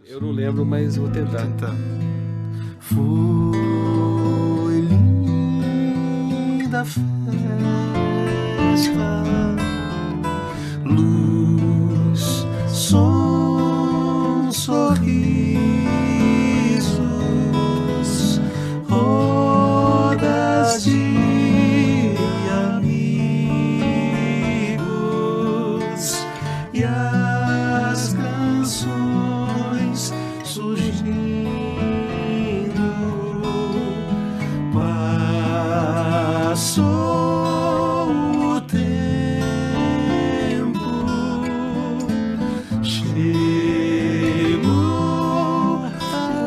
Eu não lembro, mas vou tentar. Foi linda festa, luz, som, sorrisos, rodas de amigos e as canções surgindo. Passou o tempo, chegou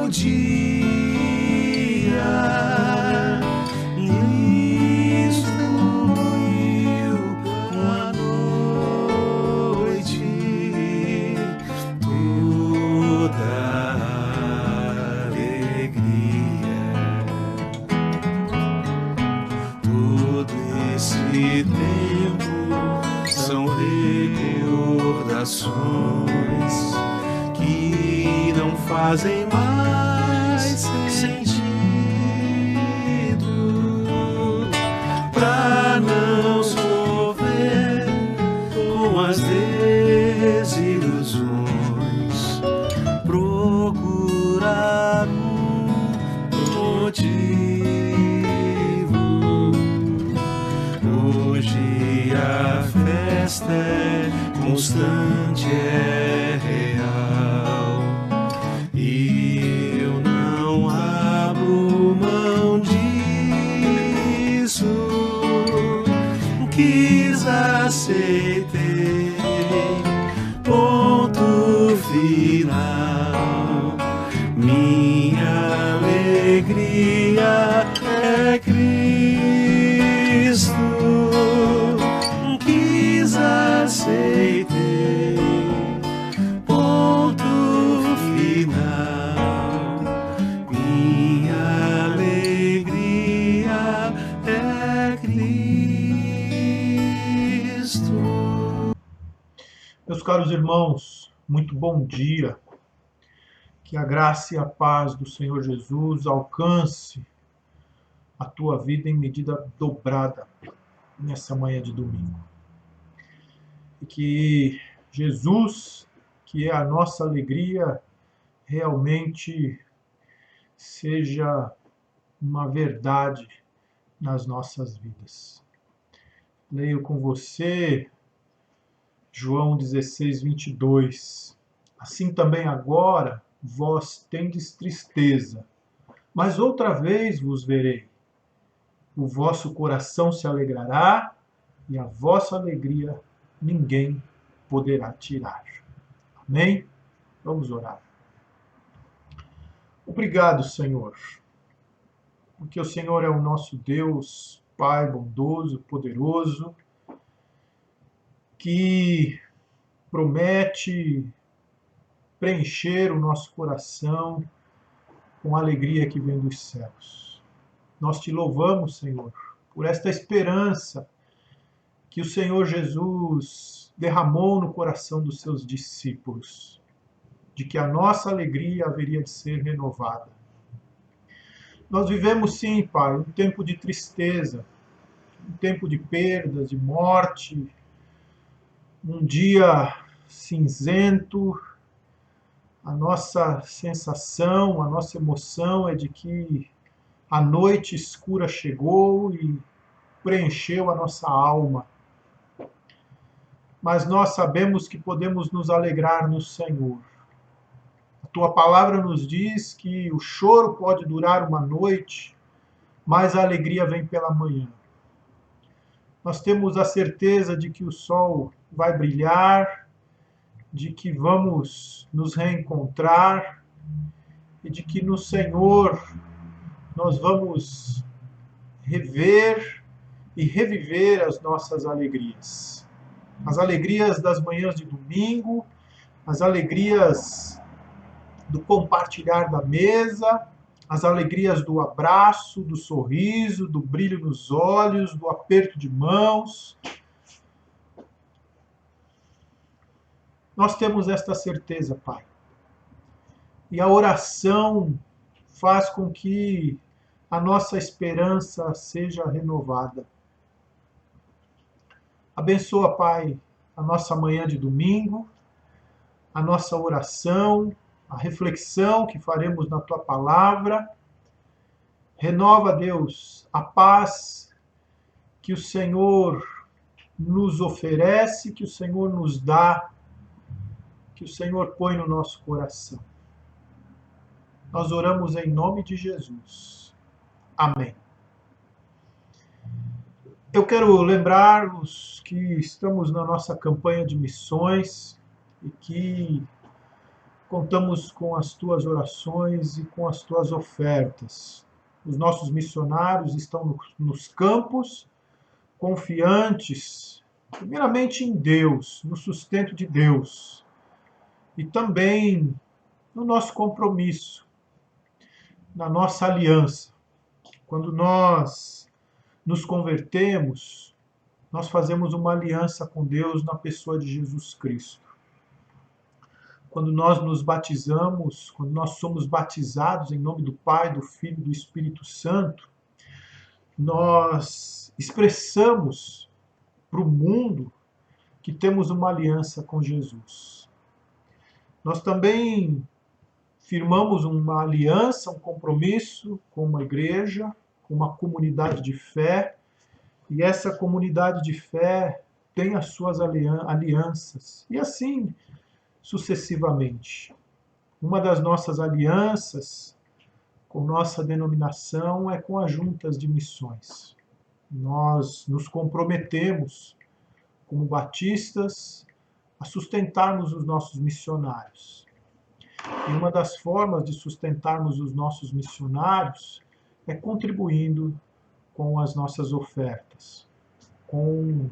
o dia e fluiu com a noite toda alegria. Todo esse tempo são recordações que não fazem mais sentido pra não sofrer com as desilusões, procurar um motivo. Hoje a festa é constante, é real, e eu não abro mão disso. Quis, aceitei, ponto final. Minha alegria é Cristo. Quis, aceitei, ponto final. Minha alegria é Cristo. Meus caros irmãos, muito bom dia. Que a graça e a paz do Senhor Jesus alcance a tua vida em medida dobrada nessa manhã de domingo. E que Jesus, que é a nossa alegria, realmente seja uma verdade nas nossas vidas. Leio com você João 16, 22. Assim também agora vós tendes tristeza, mas outra vez vos verei. O vosso coração se alegrará e a vossa alegria ninguém poderá tirar. Amém? Vamos orar. Obrigado, Senhor, porque o Senhor é o nosso Deus, Pai bondoso, poderoso, que promete preencher o nosso coração com a alegria que vem dos céus. Nós te louvamos, Senhor, por esta esperança que o Senhor Jesus derramou no coração dos seus discípulos, de que a nossa alegria haveria de ser renovada. Nós vivemos, sim, Pai, um tempo de tristeza, um tempo de perdas, de morte, um dia cinzento. A nossa sensação, a nossa emoção é de que a noite escura chegou e preencheu a nossa alma. Mas nós sabemos que podemos nos alegrar no Senhor. A tua palavra nos diz que o choro pode durar uma noite, mas a alegria vem pela manhã. Nós temos a certeza de que o sol vai brilhar, de que vamos nos reencontrar e de que no Senhor nós vamos rever e reviver as nossas alegrias. As alegrias das manhãs de domingo, as alegrias do compartilhar da mesa, as alegrias do abraço, do sorriso, do brilho nos olhos, do aperto de mãos. Nós temos esta certeza, Pai, e a oração faz com que a nossa esperança seja renovada. Abençoa, Pai, a nossa manhã de domingo, a nossa oração, a reflexão que faremos na Tua palavra. Renova, Deus, a paz que o Senhor nos oferece, que o Senhor nos dá, que o Senhor põe no nosso coração. Nós oramos em nome de Jesus. Amém. Eu quero lembrar-vos que estamos na nossa campanha de missões e que contamos com as tuas orações e com as tuas ofertas. Os nossos missionários estão nos campos, confiantes, primeiramente em Deus, no sustento de Deus, e também no nosso compromisso, na nossa aliança. Quando nós nos convertemos, nós fazemos uma aliança com Deus na pessoa de Jesus Cristo. Quando nós nos batizamos, quando nós somos batizados em nome do Pai, do Filho e do Espírito Santo, nós expressamos para o mundo que temos uma aliança com Jesus. Nós também firmamos uma aliança, um compromisso com uma igreja, com uma comunidade de fé, e essa comunidade de fé tem as suas alianças, e assim sucessivamente. Uma das nossas alianças com nossa denominação é com as juntas de missões. Nós nos comprometemos, como batistas, a sustentarmos os nossos missionários. E uma das formas de sustentarmos os nossos missionários é contribuindo com as nossas ofertas, com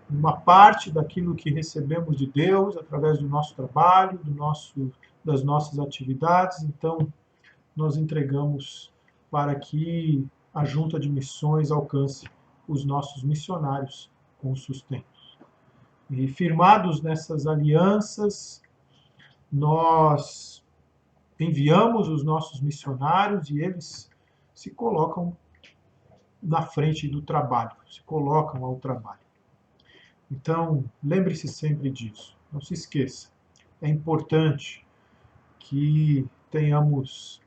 uma parte daquilo que recebemos de Deus através do nosso trabalho, das nossas atividades. Então, nós entregamos para que a Junta de Missões alcance os nossos missionários com sustento. E firmados nessas alianças, nós enviamos os nossos missionários e eles se colocam na frente do trabalho, se colocam ao trabalho. Então, lembre-se sempre disso, não se esqueça. É importante que tenhamos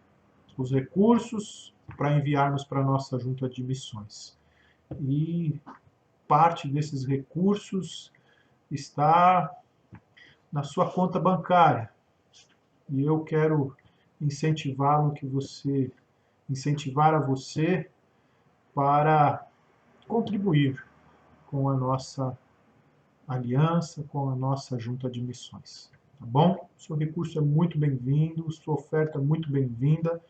os recursos para enviarmos para a nossa junta de missões. E parte desses recursos está na sua conta bancária. E eu quero incentivar a você para contribuir com a nossa aliança, com a nossa junta de missões. Tá bom? Seu recurso é muito bem-vindo, sua oferta é muito bem-vinda,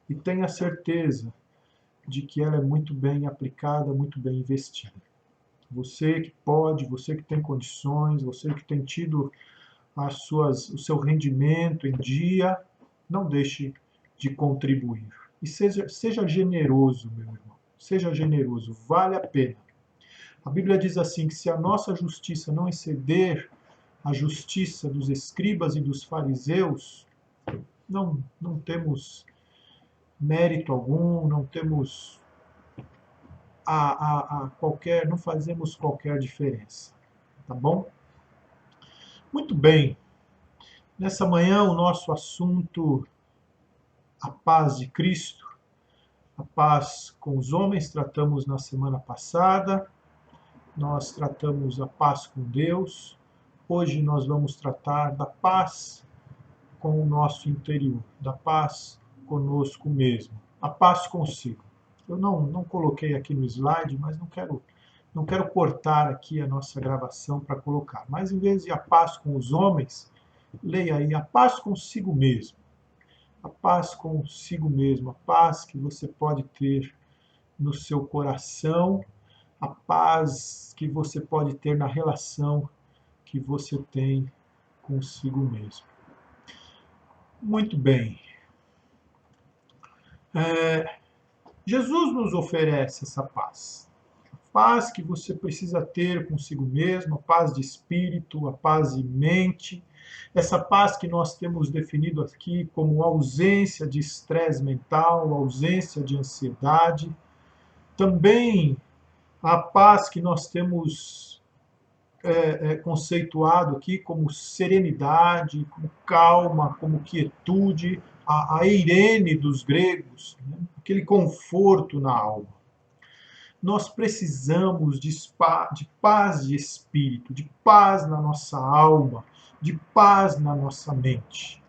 e tenha certeza de que ela é muito bem aplicada, muito bem investida. Você que pode, você que tem condições, você que tem tido o seu rendimento em dia, não deixe de contribuir. E seja generoso, meu irmão. Seja generoso, vale a pena. A Bíblia diz assim, que se a nossa justiça não exceder a justiça dos escribas e dos fariseus, não temos mérito algum, não temos não fazemos qualquer diferença. Tá bom? Muito bem. Nessa manhã o nosso assunto, a paz de Cristo, a paz com os homens, tratamos na semana passada. Nós tratamos a paz com Deus. Hoje nós vamos tratar da paz com o nosso interior, da paz conosco mesmo, a paz consigo. Eu não coloquei aqui no slide, mas não quero cortar aqui a nossa gravação para colocar. Mas em vez de a paz com os homens, leia aí a paz consigo mesmo. A paz consigo mesmo, a paz que você pode ter no seu coração, a paz que você pode ter na relação que você tem consigo mesmo. Muito bem. Jesus nos oferece essa paz. paz que você precisa ter consigo mesmo, a paz de espírito, a paz de mente, essa paz que nós temos definido aqui como ausência de estresse mental, ausência de ansiedade, também a paz que nós temos conceituado aqui como serenidade, como calma, como quietude, a eirene dos gregos, né? Aquele conforto na alma. Nós precisamos de paz de espírito, de paz na nossa alma, de paz na nossa mente.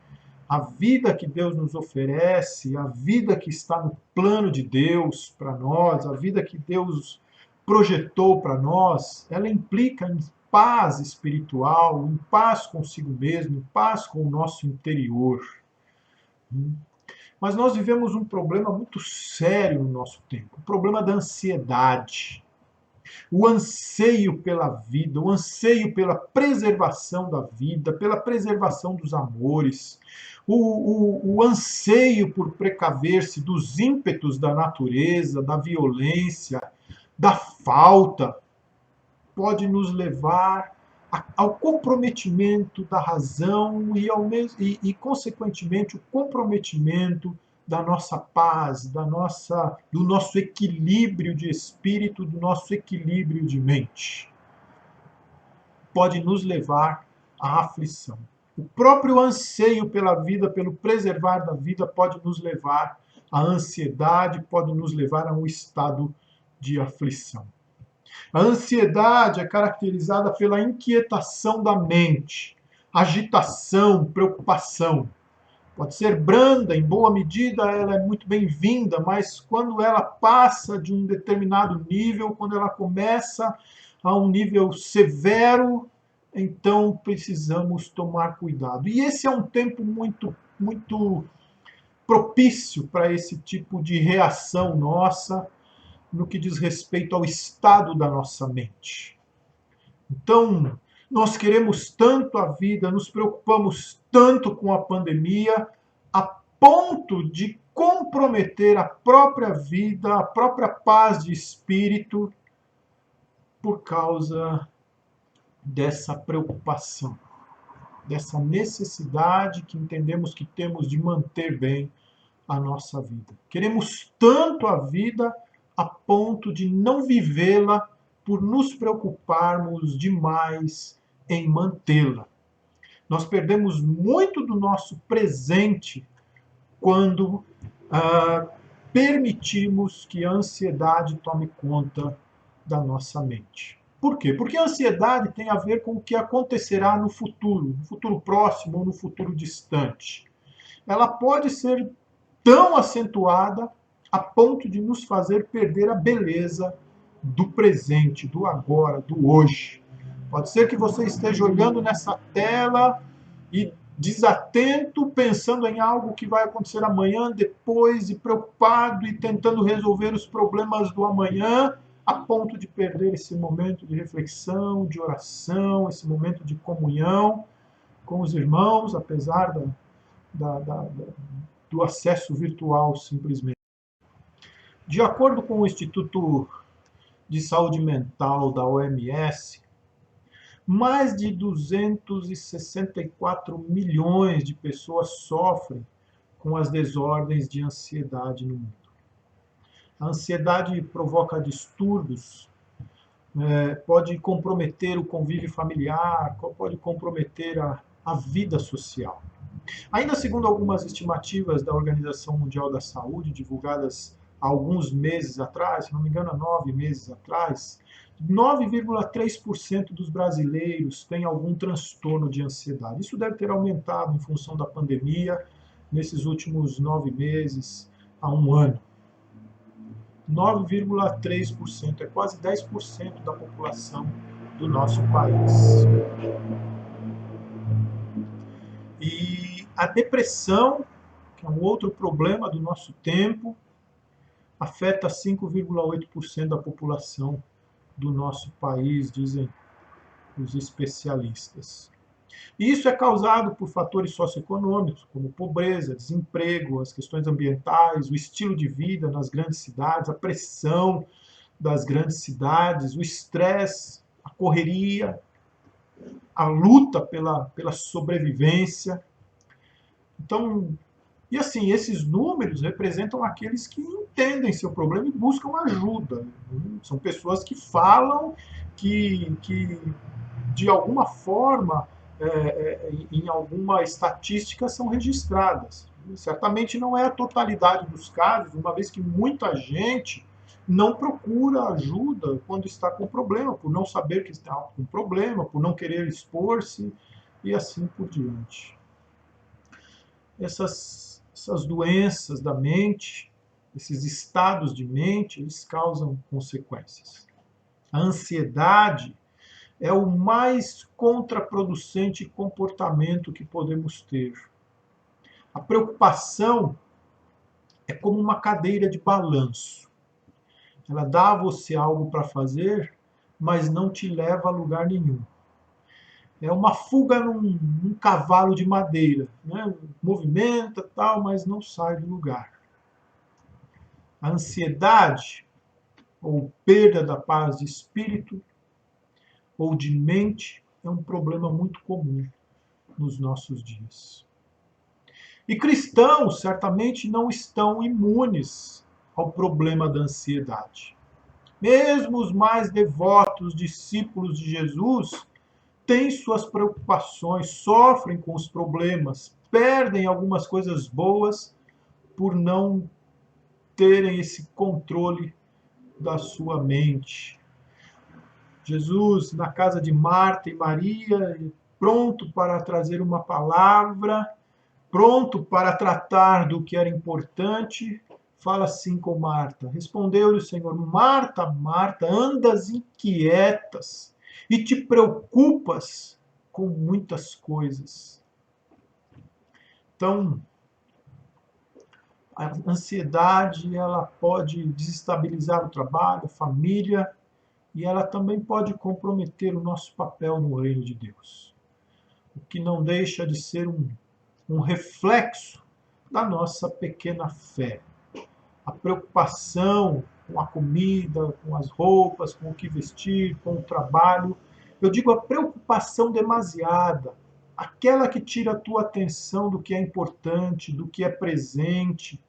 A vida que Deus nos oferece, a vida que está no plano de Deus para nós, a vida que Deus projetou para nós, ela implica em paz espiritual, em paz consigo mesmo, em paz com o nosso interior. Mas nós vivemos um problema muito sério no nosso tempo, o problema da ansiedade. O anseio pela vida, o anseio pela preservação da vida, pela preservação dos amores, o anseio por precaver-se dos ímpetos da natureza, da violência, da falta, pode nos levar ao comprometimento da razão consequentemente, o comprometimento da nossa paz, do nosso equilíbrio de espírito, do nosso equilíbrio de mente. Pode nos levar à aflição. O próprio anseio pela vida, pelo preservar da vida, pode nos levar à ansiedade, pode nos levar a um estado de aflição. A ansiedade é caracterizada pela inquietação da mente, agitação, preocupação. Pode ser branda, em boa medida ela é muito bem-vinda, mas quando ela passa de um determinado nível, quando ela começa a um nível severo, então precisamos tomar cuidado. E esse é um tempo muito propício para esse tipo de reação nossa, no que diz respeito ao estado da nossa mente. Então, nós queremos tanto a vida, nos preocupamos tanto com a pandemia, a ponto de comprometer a própria vida, a própria paz de espírito, por causa dessa preocupação, dessa necessidade que entendemos que temos de manter bem a nossa vida. Queremos tanto a vida a ponto de não vivê-la por nos preocuparmos demais em mantê-la. Nós perdemos muito do nosso presente quando permitimos que a ansiedade tome conta da nossa mente. Por quê? Porque a ansiedade tem a ver com o que acontecerá no futuro próximo ou no futuro distante. Ela pode ser tão acentuada a ponto de nos fazer perder a beleza do presente, do agora, do hoje. Pode ser que você esteja olhando nessa tela e desatento, pensando em algo que vai acontecer amanhã, depois, e preocupado e tentando resolver os problemas do amanhã, a ponto de perder esse momento de reflexão, de oração, esse momento de comunhão com os irmãos, apesar do acesso virtual, simplesmente. De acordo com o Instituto de Saúde Mental da OMS, mais de 264 milhões de pessoas sofrem com as desordens de ansiedade no mundo. A ansiedade provoca distúrbios, pode comprometer o convívio familiar, pode comprometer a vida social. Ainda segundo algumas estimativas da Organização Mundial da Saúde, divulgadas há alguns meses atrás, se não me engano, há 9 meses atrás, 9,3% dos brasileiros têm algum transtorno de ansiedade. Isso deve ter aumentado em função da pandemia nesses últimos 9 meses a um ano. 9,3%, é quase 10% da população do nosso país. E a depressão, que é um outro problema do nosso tempo, afeta 5,8% da população do nosso país, dizem os especialistas. E isso é causado por fatores socioeconômicos, como pobreza, desemprego, as questões ambientais, o estilo de vida nas grandes cidades, a pressão das grandes cidades, o estresse, a correria, a luta pela sobrevivência. Então, e assim, esses números representam aqueles que entendem seu problema e buscam ajuda. São pessoas que falam, que de alguma forma, em alguma estatística, são registradas. Certamente não é a totalidade dos casos, uma vez que muita gente não procura ajuda quando está com problema, por não saber que está com problema, por não querer expor-se e assim por diante. Essas doenças da mente, esses estados de mente, eles causam consequências. A ansiedade é o mais contraproducente comportamento que podemos ter. A preocupação é como uma cadeira de balanço. Ela dá a você algo para fazer, mas não te leva a lugar nenhum. É uma fuga num cavalo de madeira, né? Movimenta tal, mas não sai do lugar. A ansiedade, ou perda da paz de espírito, ou de mente, é um problema muito comum nos nossos dias. E cristãos certamente não estão imunes ao problema da ansiedade. Mesmo os mais devotos discípulos de Jesus têm suas preocupações, sofrem com os problemas, perdem algumas coisas boas por não terem esse controle da sua mente. Jesus, na casa de Marta e Maria, pronto para trazer uma palavra, pronto para tratar do que era importante, fala assim com Marta. Respondeu-lhe o Senhor: Marta, Marta, andas inquietas e te preocupas com muitas coisas. Então, a ansiedade, ela pode desestabilizar o trabalho, a família, e ela também pode comprometer o nosso papel no reino de Deus. O que não deixa de ser um reflexo da nossa pequena fé. A preocupação com a comida, com as roupas, com o que vestir, com o trabalho. Eu digo a preocupação demasiada, aquela que tira a tua atenção do que é importante, do que é presente,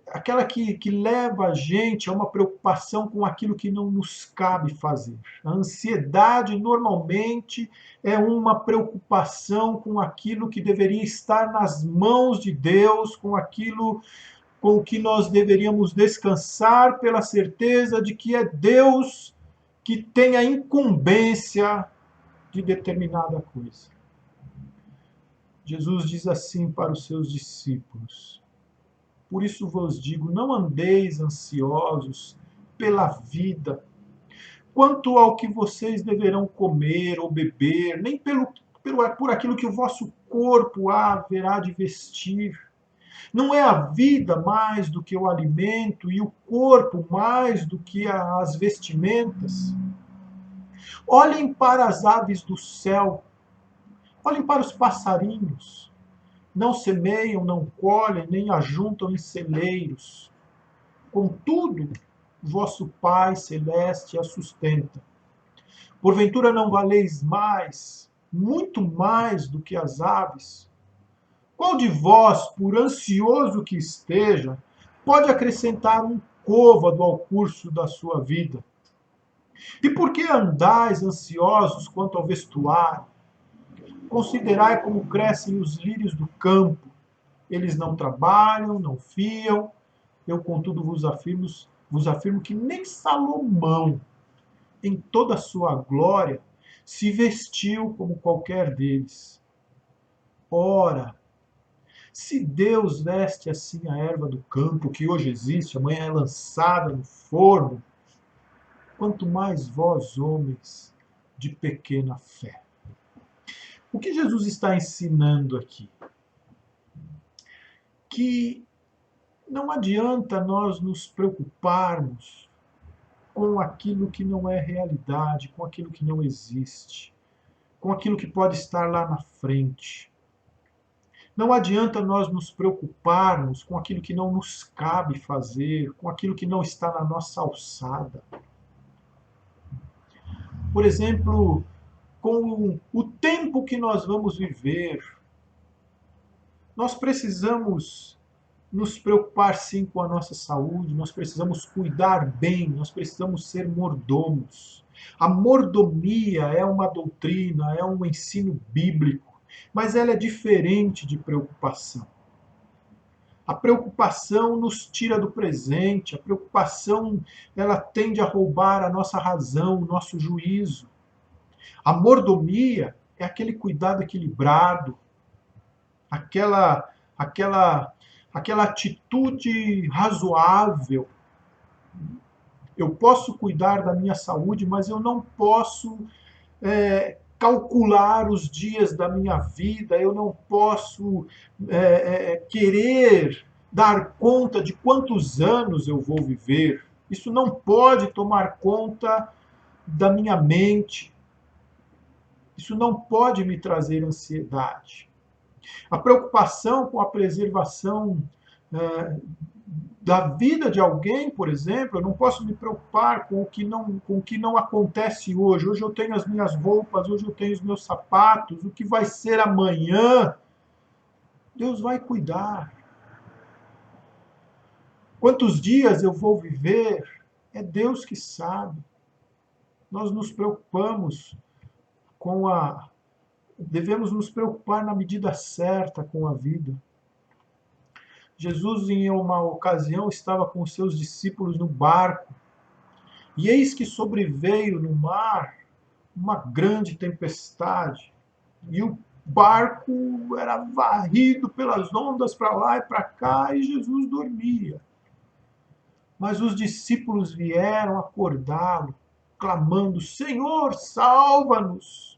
aquela que leva a gente a uma preocupação com aquilo que não nos cabe fazer. A ansiedade, normalmente, é uma preocupação com aquilo que deveria estar nas mãos de Deus, com aquilo com que nós deveríamos descansar pela certeza de que é Deus que tem a incumbência de determinada coisa. Jesus diz assim para os seus discípulos: por isso vos digo, não andeis ansiosos pela vida, quanto ao que vocês deverão comer ou beber, nem por aquilo que o vosso corpo haverá de vestir. Não é a vida mais do que o alimento e o corpo mais do que as vestimentas? Olhem para as aves do céu, olhem para os passarinhos. Não semeiam, não colhem, nem ajuntam em celeiros. Contudo, vosso Pai Celeste a sustenta. Porventura não valeis mais, muito mais do que as aves? Qual de vós, por ansioso que esteja, pode acrescentar um côvado ao curso da sua vida? E por que andais ansiosos quanto ao vestuário? Considerai como crescem os lírios do campo. Eles não trabalham, não fiam. Eu, contudo, vos afirmo que nem Salomão, em toda a sua glória, se vestiu como qualquer deles. Ora, se Deus veste assim a erva do campo, que hoje existe, amanhã é lançada no forno, quanto mais vós, homens de pequena fé. O que Jesus está ensinando aqui? Que não adianta nós nos preocuparmos com aquilo que não é realidade, com aquilo que não existe, com aquilo que pode estar lá na frente. Não adianta nós nos preocuparmos com aquilo que não nos cabe fazer, com aquilo que não está na nossa alçada. Por exemplo, com o tempo que nós vamos viver, nós precisamos nos preocupar sim com a nossa saúde, nós precisamos cuidar bem, nós precisamos ser mordomos. A mordomia é uma doutrina, é um ensino bíblico, mas ela é diferente de preocupação. A preocupação nos tira do presente, a preocupação ela tende a roubar a nossa razão, o nosso juízo. A mordomia é aquele cuidado equilibrado, aquela atitude razoável. Eu posso cuidar da minha saúde, mas eu não posso calcular os dias da minha vida, eu não posso querer dar conta de quantos anos eu vou viver. Isso não pode tomar conta da minha mente. Isso não pode me trazer ansiedade. A preocupação com a preservação da vida de alguém, por exemplo, eu não posso me preocupar com o que não acontece hoje. Hoje eu tenho as minhas roupas, hoje eu tenho os meus sapatos, o que vai ser amanhã, Deus vai cuidar. Quantos dias eu vou viver, é Deus que sabe. Nós nos preocupamos devemos nos preocupar na medida certa com a vida. Jesus, em uma ocasião, estava com os seus discípulos no barco, e eis que sobreveio no mar uma grande tempestade, e o barco era varrido pelas ondas para lá e para cá, e Jesus dormia. Mas os discípulos vieram acordá-lo, clamando: Senhor, salva-nos!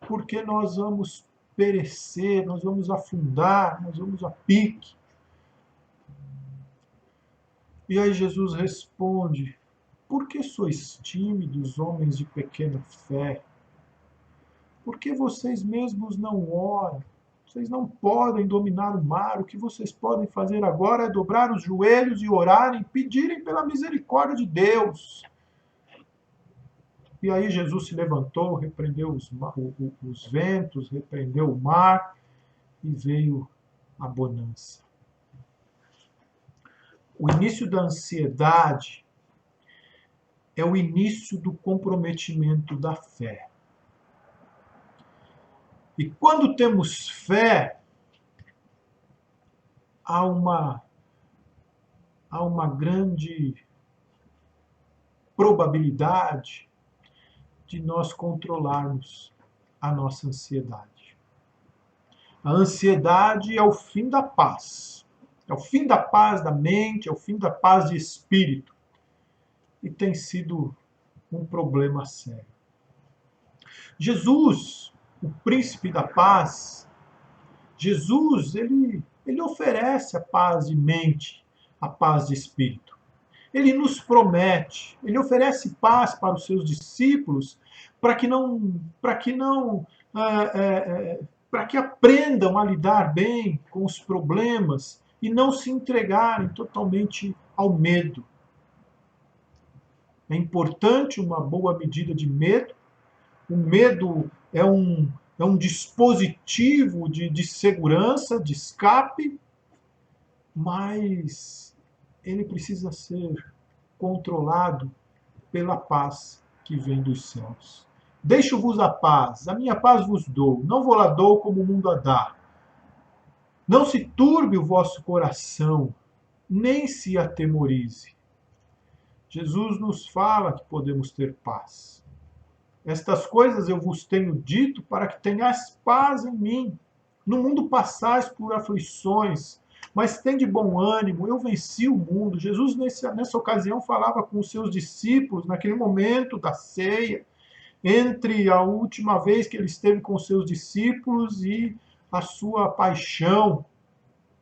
Porque nós vamos perecer, nós vamos afundar, nós vamos a pique. E aí Jesus responde: por que sois tímidos, homens de pequena fé? Por que vocês mesmos não oram? Vocês não podem dominar o mar. O que vocês podem fazer agora é dobrar os joelhos e orarem, pedirem pela misericórdia de Deus. E aí Jesus se levantou, repreendeu os ventos, repreendeu o mar e veio a bonança. O início da ansiedade é o início do comprometimento da fé. E quando temos fé, há uma grande probabilidade de nós controlarmos a nossa ansiedade. A ansiedade é o fim da paz. É o fim da paz da mente, é o fim da paz de espírito. E tem sido um problema sério. Jesus, o príncipe da paz, Jesus, ele oferece a paz de mente, a paz de espírito. Ele nos promete, ele oferece paz para os seus discípulos, para que aprendam a lidar bem com os problemas e não se entregarem totalmente ao medo. É importante uma boa medida de medo. O medo é um dispositivo de segurança, de escape, mas ele precisa ser controlado pela paz que vem dos céus. Deixo-vos a minha paz vos dou, não vou lá dou como o mundo a dá. Não se turbe o vosso coração, nem se atemorize. Jesus nos fala que podemos ter paz. Estas coisas eu vos tenho dito para que tenhais paz em mim. No mundo passais por aflições, mas tende bom ânimo, eu venci o mundo. Jesus, nessa ocasião, falava com os seus discípulos, naquele momento da ceia, entre a última vez que ele esteve com os seus discípulos e a sua paixão,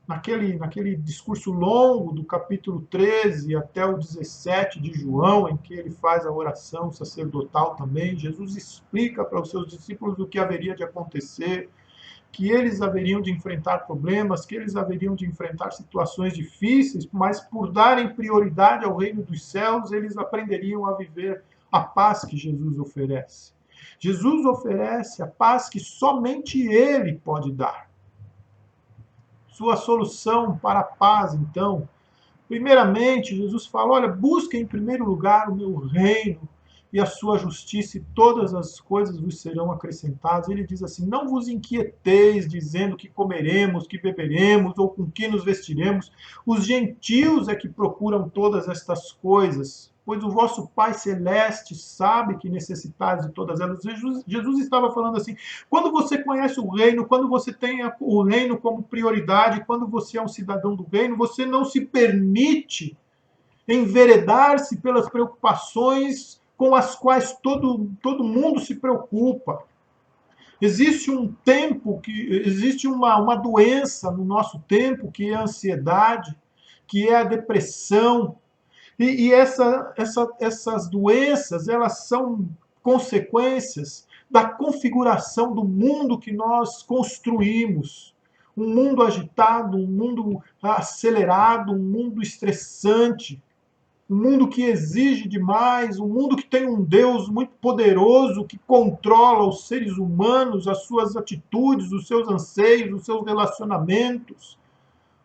naquele discurso longo do capítulo 13 até o 17 de João, em que ele faz a oração sacerdotal também. Jesus explica para os seus discípulos o que haveria de acontecer. que eles haveriam de enfrentar problemas, que eles haveriam de enfrentar situações difíceis, mas por darem prioridade ao reino dos céus, eles aprenderiam a viver a paz que Jesus oferece. Jesus oferece a paz que somente Ele pode dar. Sua solução para a paz, então, primeiramente, Jesus fala, olha, busquem em primeiro lugar o meu reino e a sua justiça, e todas as coisas vos serão acrescentadas. Ele diz assim, não vos inquieteis dizendo que comeremos, que beberemos, ou com que nos vestiremos. Os gentios é que procuram todas estas coisas, pois o vosso Pai Celeste sabe que necessitais de todas elas. Jesus estava falando assim, quando você conhece o reino, quando você tem o reino como prioridade, quando você é um cidadão do reino, você não se permite enveredar-se pelas preocupações com as quais todo mundo se preocupa. Existe um tempo, existe uma doença no nosso tempo, que é a ansiedade, que é a depressão. E essas doenças, elas são consequências da configuração do mundo que nós construímos. Um mundo agitado, um mundo acelerado, um mundo estressante, um mundo que exige demais, um mundo que tem um Deus muito poderoso que controla os seres humanos, as suas atitudes, os seus anseios, os seus relacionamentos.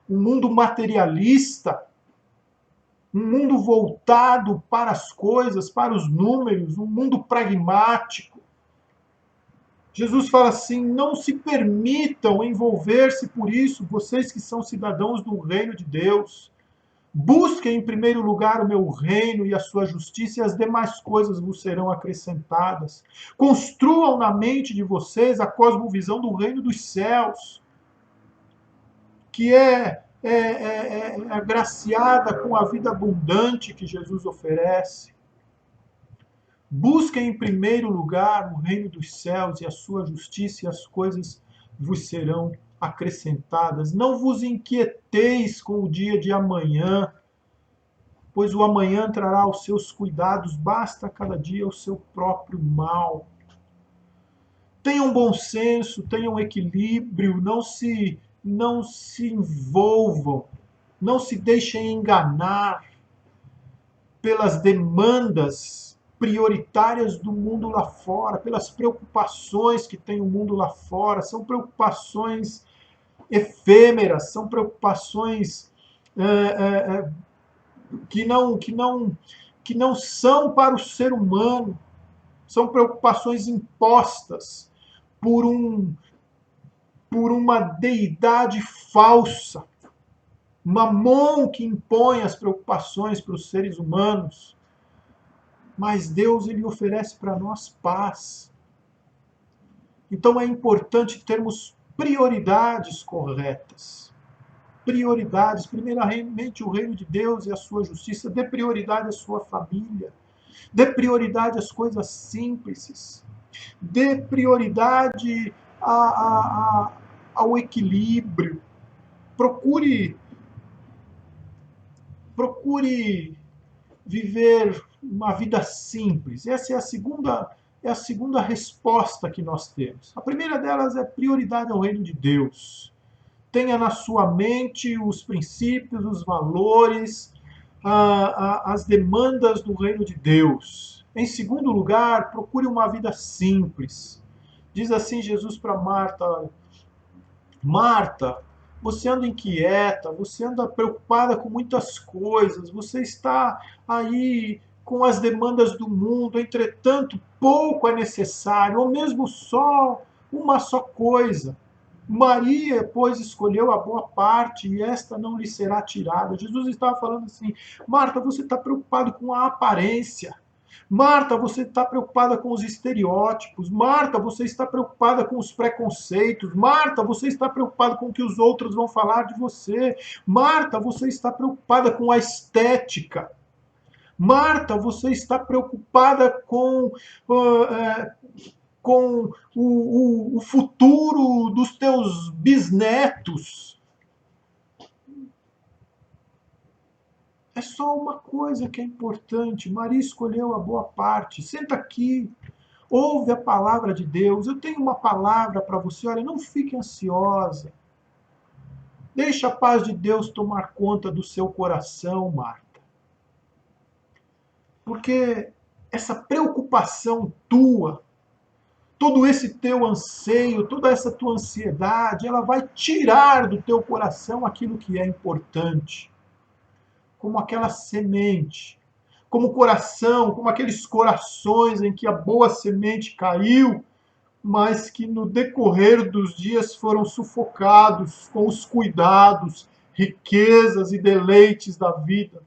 Um mundo materialista, um mundo voltado para as coisas, para os números, um mundo pragmático. Jesus fala assim, não se permitam envolver-se por isso, vocês que são cidadãos do reino de Deus. Busquem em primeiro lugar o meu reino e a sua justiça, e as demais coisas vos serão acrescentadas. Construam na mente de vocês a cosmovisão do reino dos céus, que é agraciada com a vida abundante que Jesus oferece. Busquem em primeiro lugar o reino dos céus e a sua justiça, e as coisas vos serão acrescentadas. Não vos inquieteis com o dia de amanhã, pois o amanhã trará os seus cuidados, basta cada dia o seu próprio mal. Tenham bom senso, tenham equilíbrio, não se envolvam, não se deixem enganar pelas demandas prioritárias do mundo lá fora, pelas preocupações que tem o mundo lá fora. São preocupações efêmeras, são preocupações que não são para o ser humano, são preocupações impostas por uma deidade falsa, Mamon, que impõe as preocupações para os seres humanos. Mas Deus, ele oferece para nós paz. Então é importante termos prioridades corretas. Prioridades, primeiramente o reino de Deus e a sua justiça. Dê prioridade à sua família. Dê prioridade às coisas simples. Dê prioridade ao equilíbrio. Procure viver uma vida simples. Essa é a segunda resposta que nós temos. A primeira delas é prioridade ao reino de Deus. Tenha na sua mente os princípios, os valores, as demandas do reino de Deus. Em segundo lugar, procure uma vida simples. Diz assim Jesus para Marta: Marta, você anda inquieta, você anda preocupada com muitas coisas, você está aí com as demandas do mundo, entretanto, pouco é necessário, ou mesmo só uma só coisa. Maria, pois, escolheu a boa parte e esta não lhe será tirada. Jesus estava falando assim, Marta, você está preocupado com a aparência. Marta, você está preocupada com os estereótipos. Marta, você está preocupada com os preconceitos. Marta, você está preocupada com o que os outros vão falar de você. Marta, você está preocupada com a estética. Marta, você está preocupada com o futuro dos teus bisnetos. É só uma coisa que é importante. Maria escolheu a boa parte. Senta aqui. Ouve a palavra de Deus. Eu tenho uma palavra para você. Olha, não fique ansiosa. Deixa a paz de Deus tomar conta do seu coração, Marta. Porque essa preocupação tua, todo esse teu anseio, toda essa tua ansiedade, ela vai tirar do teu coração aquilo que é importante. Como aquela semente, como o coração, como aqueles corações em que a boa semente caiu, mas que no decorrer dos dias foram sufocados com os cuidados, riquezas e deleites da vida.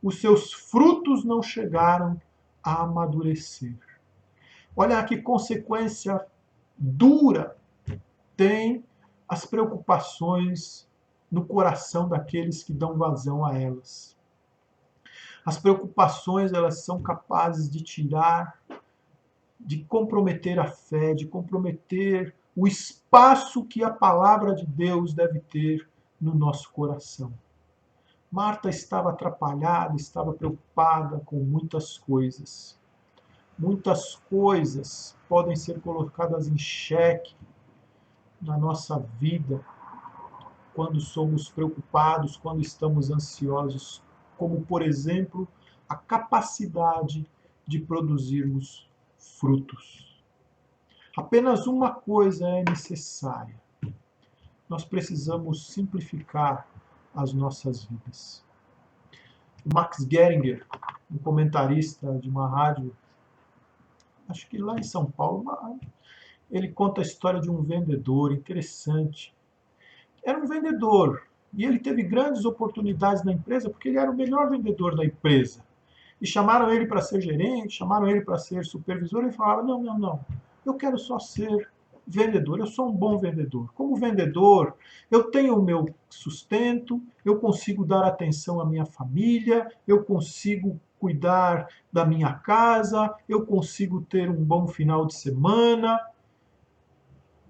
Os seus frutos não chegaram a amadurecer. Olha que consequência dura tem as preocupações no coração daqueles que dão vazão a elas. As preocupações, elas são capazes de tirar, de comprometer a fé, de comprometer o espaço que a palavra de Deus deve ter no nosso coração. Marta estava atrapalhada, estava preocupada com muitas coisas. Muitas coisas podem ser colocadas em xeque na nossa vida quando somos preocupados, quando estamos ansiosos, como, por exemplo, a capacidade de produzirmos frutos. Apenas uma coisa é necessária. Nós precisamos simplificar as nossas vidas. O Max Geringer, um comentarista de uma rádio, acho que lá em São Paulo, ele conta a história de um vendedor interessante. Era um vendedor e ele teve grandes oportunidades na empresa porque ele era o melhor vendedor da empresa. E chamaram ele para ser gerente, chamaram ele para ser supervisor, e ele falava, não, eu quero só ser vendedor, eu sou um bom vendedor. Como vendedor, eu tenho o meu sustento, eu consigo dar atenção à minha família, eu consigo cuidar da minha casa, eu consigo ter um bom final de semana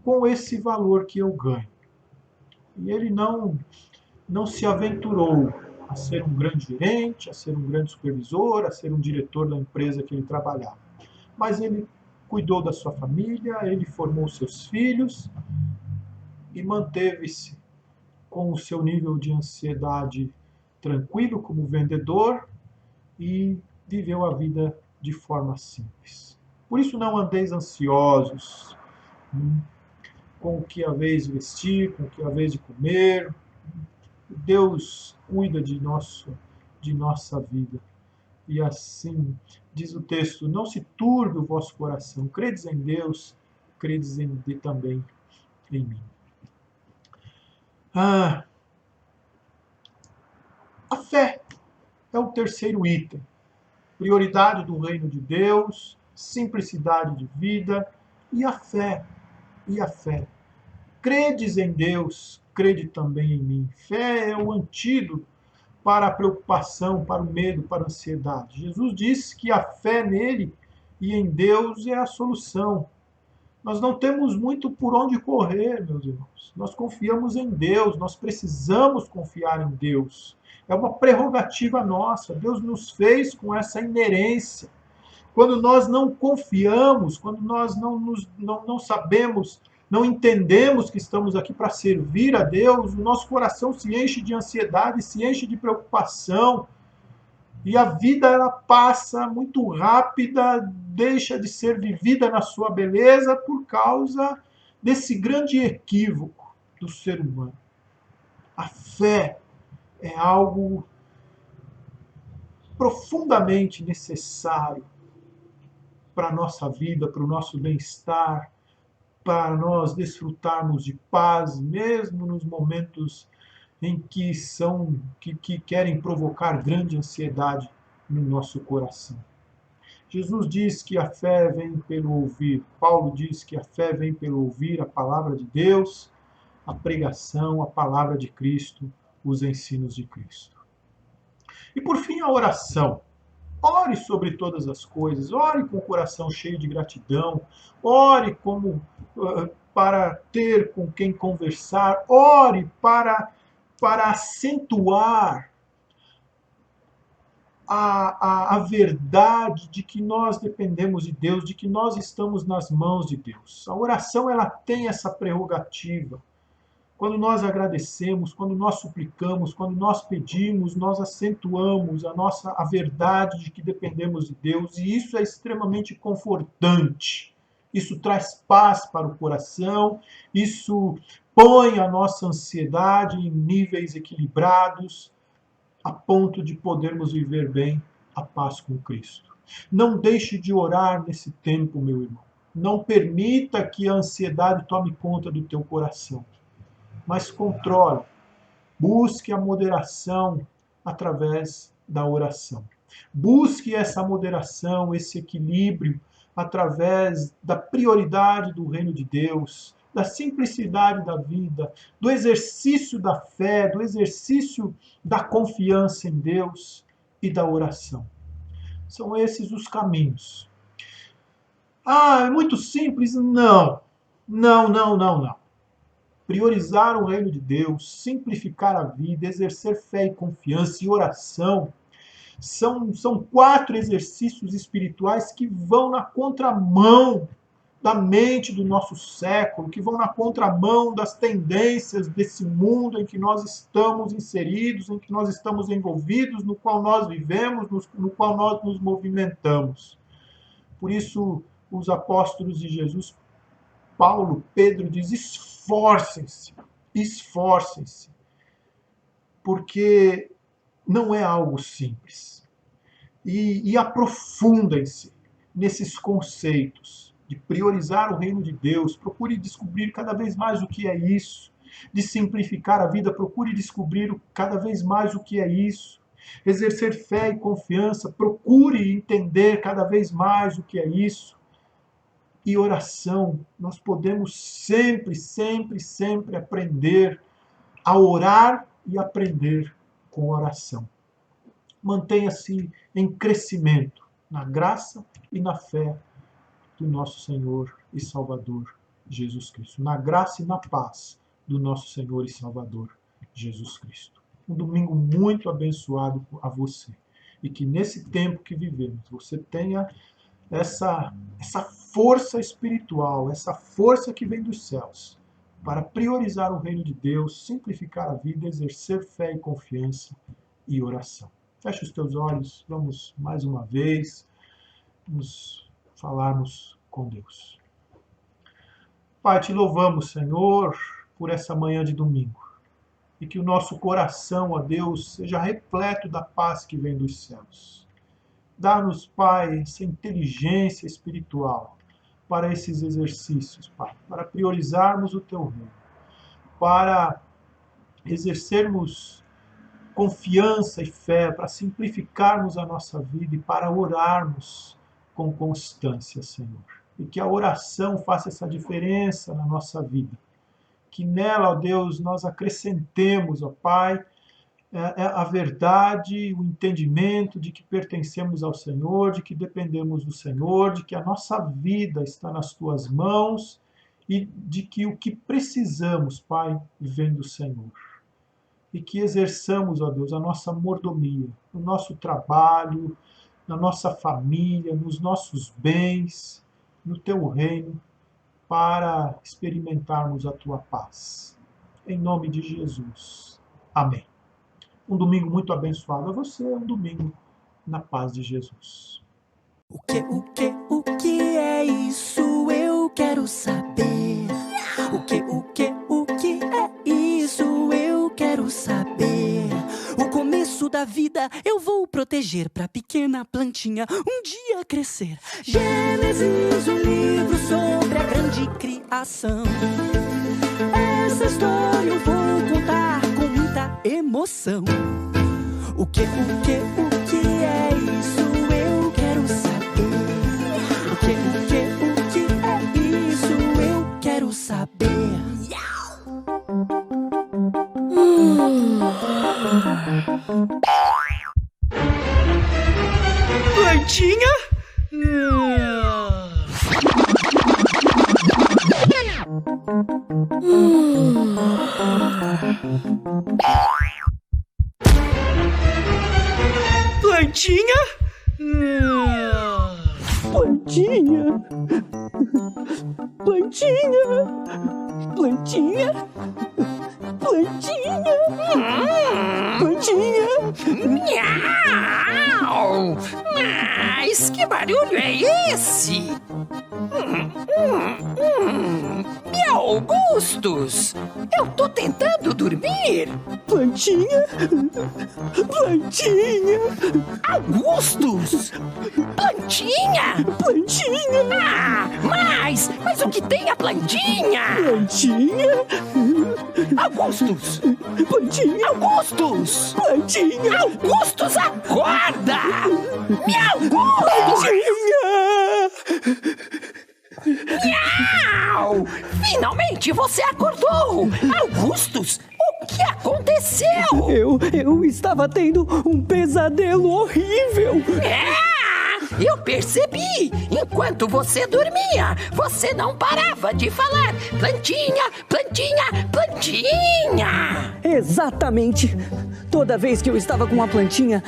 com esse valor que eu ganho. E ele não se aventurou a ser um grande gerente, a ser um grande supervisor, a ser um diretor da empresa que ele trabalhava. Mas ele cuidou da sua família, ele formou seus filhos e manteve-se com o seu nível de ansiedade tranquilo como vendedor e viveu a vida de forma simples. Por isso não andeis ansiosos com o que haveis de vestir, com o que haveis de comer. Deus cuida de nossa vida. E assim, diz o texto, não se turbe o vosso coração. Credes em Deus, credes também em mim. A fé é o terceiro item. Prioridade do reino de Deus, simplicidade de vida e a fé. E a fé. Credes em Deus, crede também em mim. Fé é o antídoto para a preocupação, para o medo, para a ansiedade. Jesus disse que a fé nele e em Deus é a solução. Nós não temos muito por onde correr, meus irmãos. Nós confiamos em Deus, nós precisamos confiar em Deus. É uma prerrogativa nossa. Deus nos fez com essa inerência. Quando nós não confiamos, quando nós não sabemos, não entendemos que estamos aqui para servir a Deus, o nosso coração se enche de ansiedade, se enche de preocupação, e a vida ela passa muito rápida, deixa de ser vivida na sua beleza por causa desse grande equívoco do ser humano. A fé é algo profundamente necessário para a nossa vida, para o nosso bem-estar, para nós desfrutarmos de paz, mesmo nos momentos em que querem provocar grande ansiedade no nosso coração. Jesus diz que a fé vem pelo ouvir. Paulo diz que a fé vem pelo ouvir a palavra de Deus, a pregação, a palavra de Cristo, os ensinos de Cristo. E por fim, a oração. Ore sobre todas as coisas, ore com o coração cheio de gratidão, ore para ter com quem conversar, ore para acentuar a verdade de que nós dependemos de Deus, de que nós estamos nas mãos de Deus. A oração, ela tem essa prerrogativa. Quando nós agradecemos, quando nós suplicamos, quando nós pedimos, nós acentuamos a verdade de que dependemos de Deus, e isso é extremamente confortante. Isso traz paz para o coração, isso põe a nossa ansiedade em níveis equilibrados, a ponto de podermos viver bem a paz com Cristo. Não deixe de orar nesse tempo, meu irmão. Não permita que a ansiedade tome conta do teu coração. Mas controle. Busque a moderação através da oração. Busque essa moderação, esse equilíbrio, através da prioridade do reino de Deus, da simplicidade da vida, do exercício da fé, do exercício da confiança em Deus e da oração. São esses os caminhos. É muito simples? Não. Não. Priorizar o reino de Deus, simplificar a vida, exercer fé e confiança e oração são 4 exercícios espirituais que vão na contramão da mente do nosso século, que vão na contramão das tendências desse mundo em que nós estamos inseridos, em que nós estamos envolvidos, no qual nós vivemos, no qual nós nos movimentamos. Por isso, os apóstolos de Jesus, Paulo, Pedro, diz: esforcem-se, porque não é algo simples. E aprofundem-se nesses conceitos de priorizar o reino de Deus. Procure descobrir cada vez mais o que é isso. De simplificar a vida, procure descobrir cada vez mais o que é isso. Exercer fé e confiança, procure entender cada vez mais o que é isso. E oração, nós podemos sempre aprender a orar e aprender com oração. Mantenha-se em crescimento na graça e na fé do nosso Senhor e Salvador Jesus Cristo. Na graça e na paz do nosso Senhor e Salvador Jesus Cristo. Um domingo muito abençoado a você. E que nesse tempo que vivemos, você tenha essa força espiritual, essa força que vem dos céus, para priorizar o reino de Deus, simplificar a vida, exercer fé e confiança e oração. Feche os teus olhos, vamos mais uma vez nos falarmos com Deus. Pai, te louvamos, Senhor, por essa manhã de domingo. E que o nosso coração, ó Deus, seja repleto da paz que vem dos céus. Dá-nos, Pai, essa inteligência espiritual para esses exercícios, Pai, para priorizarmos o Teu reino, para exercermos confiança e fé, para simplificarmos a nossa vida e para orarmos com constância, Senhor. E que a oração faça essa diferença na nossa vida. Que nela, ó Deus, nós acrescentemos, ó Pai, a verdade, o entendimento de que pertencemos ao Senhor, de que dependemos do Senhor, de que a nossa vida está nas Tuas mãos e de que o que precisamos, Pai, vem do Senhor. E que exerçamos, ó Deus, a nossa mordomia, no nosso trabalho, na nossa família, nos nossos bens, no Teu reino, para experimentarmos a Tua paz. Em nome de Jesus. Amém. Um domingo muito abençoado a você, um domingo na paz de Jesus. O que é isso? Eu quero saber. O que é isso? Eu quero saber. O começo da vida eu vou proteger pra pequena plantinha um dia crescer. Gênesis, um livro sobre a grande criação. Essa história eu vou contar com muita emoção. O que é isso? Eu quero saber. O que é isso? Eu quero saber. Plantinha? plantinha. Plantinha. Plantinha. Plantinha. Plantinha. Miau! Mas que barulho é esse? Meu Augustus, eu tô tentando dormir. Plantinha. Plantinha. Augustus! Plantinha! Plantinha. Ah, mas o que tem a plantinha? Plantinha. Augustus! Plantinha. Augustus! Plantinha. Augustus, acorda! Me Augustus! Miau! Finalmente você acordou! Augustus, o que aconteceu? Eu estava tendo um pesadelo horrível. Eu percebi! Enquanto você dormia, você não parava de falar plantinha, plantinha, plantinha! Exatamente. Toda vez que eu estava com uma plantinha,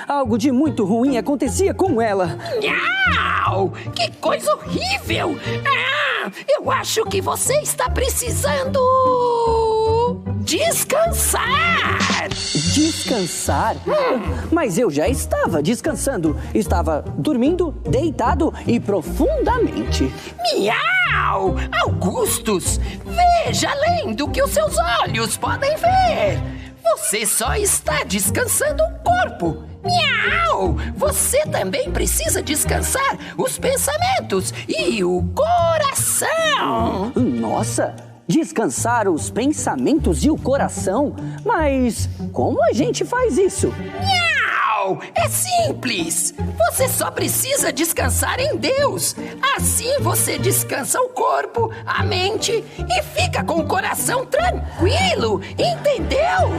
algo de muito ruim acontecia com ela. Miau! Que coisa horrível! Eu acho que você está precisando descansar! Descansar? Mas eu já estava descansando. Estava dormindo, deitado e profundamente. Miau! Augustus, veja além do que os seus olhos podem ver. Você só está descansando o corpo. Miau! Você também precisa descansar os pensamentos e o coração. Nossa! Descansar os pensamentos e o coração? Mas como a gente faz isso? Miau! É simples! Você só precisa descansar em Deus. Assim você descansa o corpo, a mente e fica com o coração tranquilo, entendeu?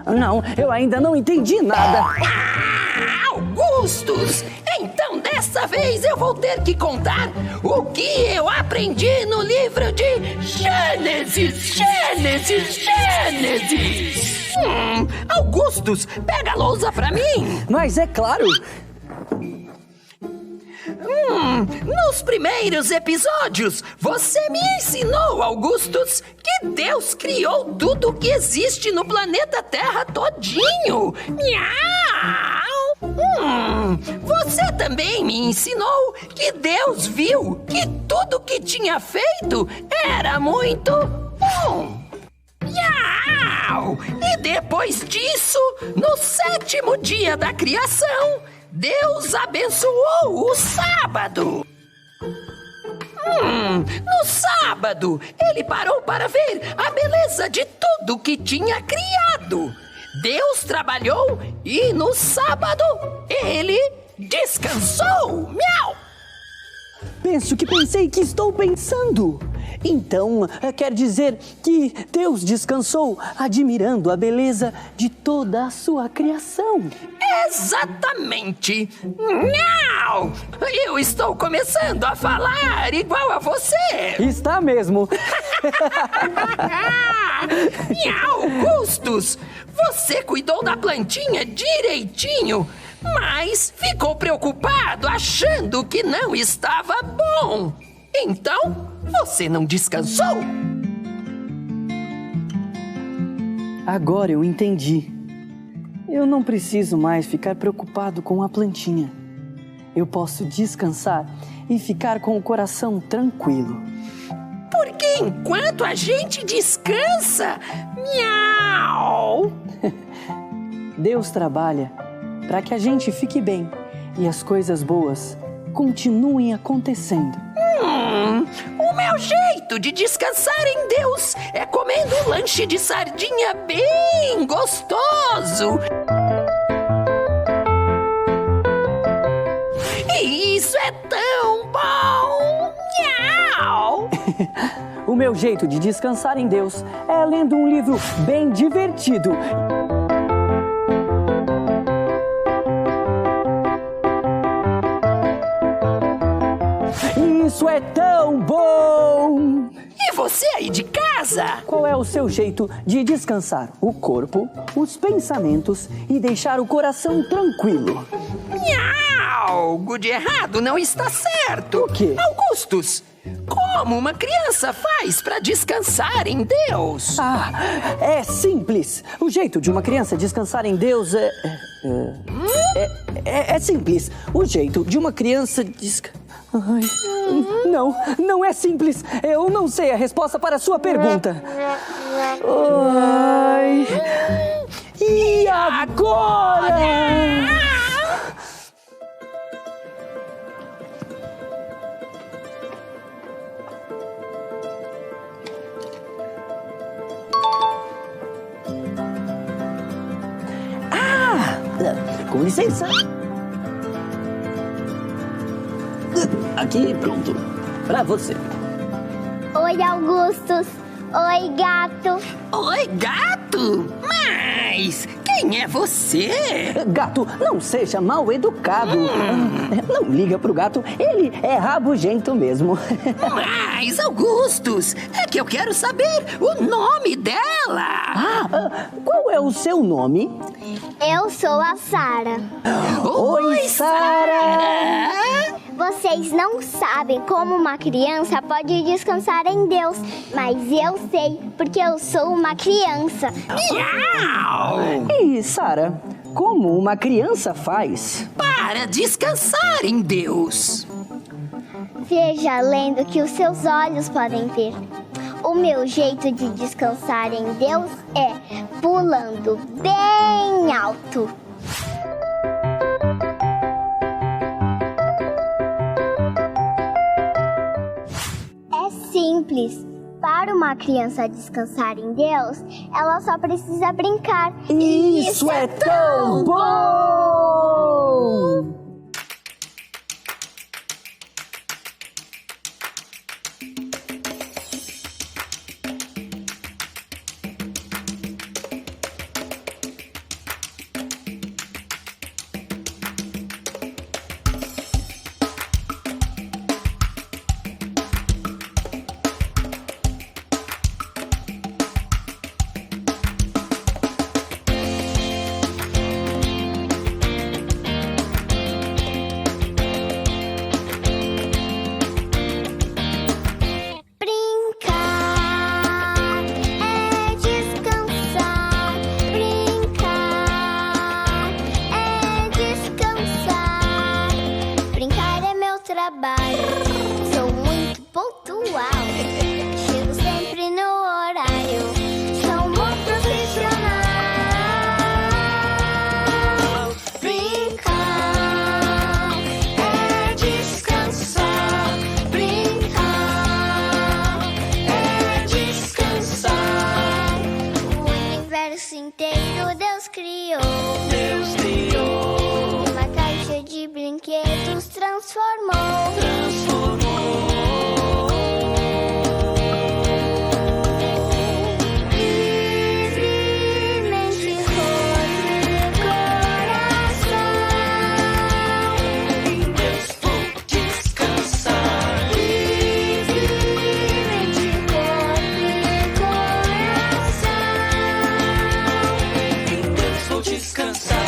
Não, eu ainda não entendi nada. Augustus! Então dessa vez eu vou ter que contar o que eu aprendi no livro de Gênesis. Augustus, pega a lousa pra mim. Mas é claro. Nos primeiros episódios, você me ensinou, Augustus, que Deus criou tudo que existe no planeta Terra todinho. Miau! Você também me ensinou que Deus viu que tudo que tinha feito era muito bom. Miau! E depois disso, no 7º dia da criação, Deus abençoou o sábado. No sábado, ele parou para ver a beleza de tudo que tinha criado. Deus trabalhou e no sábado ele descansou. Miau! Penso que pensei que estou pensando. Então, quer dizer que Deus descansou admirando a beleza de toda a sua criação. Exatamente! Miau! Eu estou começando a falar igual a você! Está mesmo. Miau, Augustus! Você cuidou da plantinha direitinho, mas ficou preocupado achando que não estava bom. Então, você não descansou? Agora eu entendi. Eu não preciso mais ficar preocupado com a plantinha. Eu posso descansar e ficar com o coração tranquilo. Porque enquanto a gente descansa, miau! Deus trabalha para que a gente fique bem e as coisas boas continuem acontecendo. O meu jeito de descansar em Deus é comendo um lanche de sardinha bem gostoso. E isso é tão bom! Miau! O meu jeito de descansar em Deus é lendo um livro bem divertido. Isso é tão bom! E você aí de casa? Qual é o seu jeito de descansar o corpo, os pensamentos e deixar o coração tranquilo? Miau! Algo de errado não está certo. O quê? Augustus, como uma criança faz para descansar em Deus? Ah, é simples. O jeito de uma criança descansar em Deus é simples. O jeito de uma criança não é simples. Eu não sei a resposta para a sua pergunta. Ai. E agora? Com licença. Aqui, pronto. Pra você. Oi, Augustus. Oi, gato. Oi, gato? Mas quem é você? Gato, não seja mal educado. Não liga pro gato, ele é rabugento mesmo. Mas, Augustus, é que eu quero saber o nome dela. Qual é o seu nome? Eu sou a Sara. Oi, Sara. Vocês não sabem como uma criança pode descansar em Deus, mas eu sei, porque eu sou uma criança. Miau! E, Sara, como uma criança faz? Para descansar em Deus. Veja além do que os seus olhos podem ver. O meu jeito de descansar em Deus é pulando bem alto. É simples. Para uma criança descansar em Deus, ela só precisa brincar. Isso é tão bom! Sou muito pontual. Chego sempre no horário. Sou um bom profissional. Brincar é descansar. Brincar é descansar. O universo inteiro Deus criou. Uma caixa de brinquedos transformou. Livremente corpo e coração. Em Deus vou descansar. Livremente corpo e coração. Em Deus vou descansar.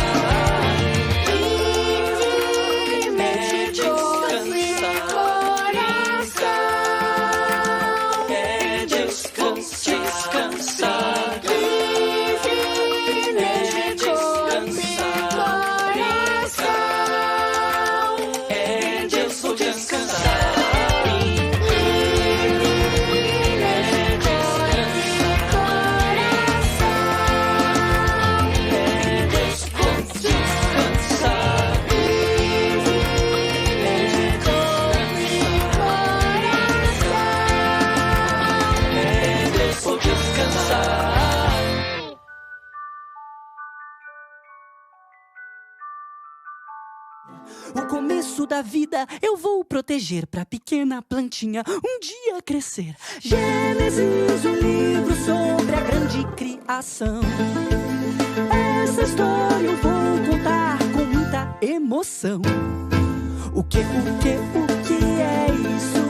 O começo da vida eu vou proteger pra pequena plantinha um dia crescer. Gênesis, um livro sobre a grande criação. Essa história eu vou contar com muita emoção. O que é isso?